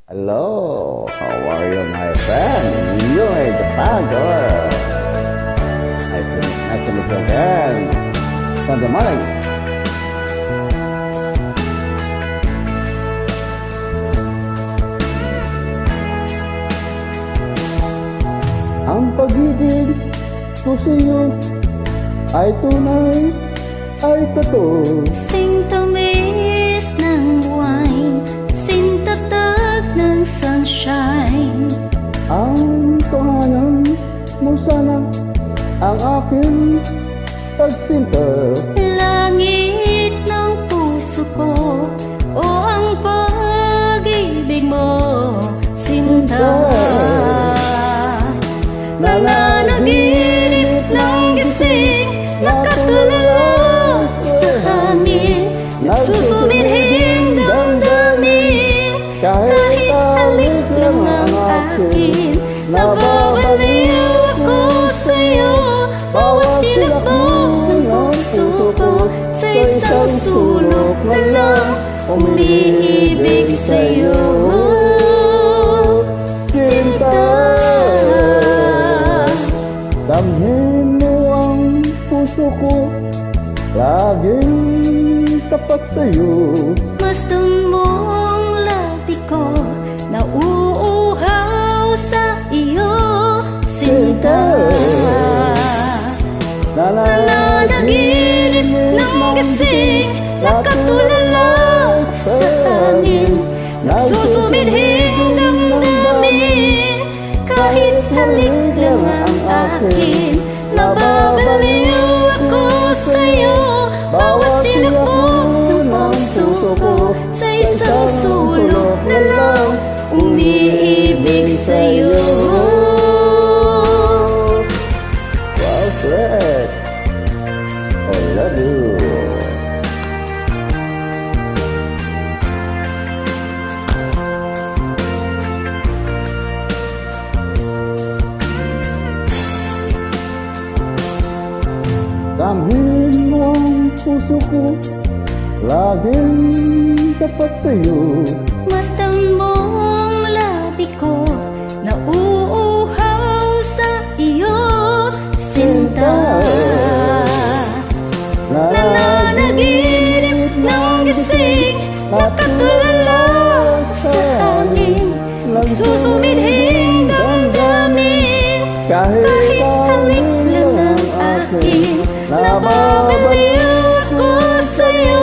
Hello, how are you, my friend? You are the father. Nice to meet you again. Sunday morning. Ang pag-ibig ko sa iyo ay tunay, ay totoo. Singtamis ng buwan, sintatag ng sunshine. Ang tahanan mo sana ang aking pagsinta. Langit ng puso ko, o ang pag-ibig mo, sinta. Nananaginip ng gising, nakatulala sa hangin, nagsusumilhing damdamin. Kahit halik lang ang akin, nababaliw ako sa'yo. Bawat silabog ng puso ko, sa isang sulok na lang umiibig sa'yo. Sinta, damhin mo ang puso ko, laging tapat sa'yo. masdan mong labi ko, nauuhaw sa iyo. Sinta, nananaginip ng gising, nakatulala sa hangin, nagsusumilhing damdamin. Kahit halik lang ang akin, nababaliw ako sa'yo. Bawat silabog ng puso ko, sa isang sulok na lang umiibig sa'yo. Wow, Fred, I love you. Damhin mo ang puso ko, laging tapat sa'yo. Masdan mong labi ko, nauuhaw sa iyo. Sinta, nananaginip ng gising, nakatulala sa hangin, nagsusumilhing damdamin. Kahit halik lang ang akin, nababaliw ako sa'yo.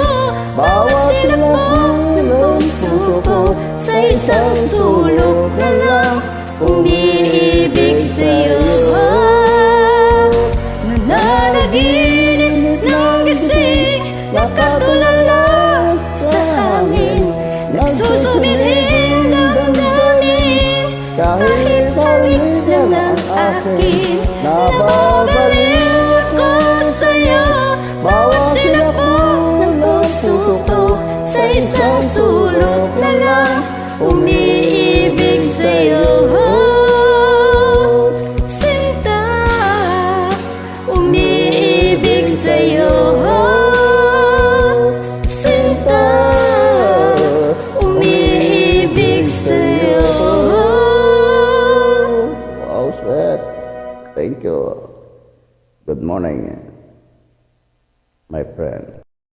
Bawat silabog ng puso ko, sa isang sulok na lang umiibig sa'yo. Nananaginip ng gising, nakatulala sa hangin, nagsusumilhing damdamin. Kahit halik lang ang akin, nababaliw ako sa'yo. Bawat silabog ng puso ko, sa isang sulok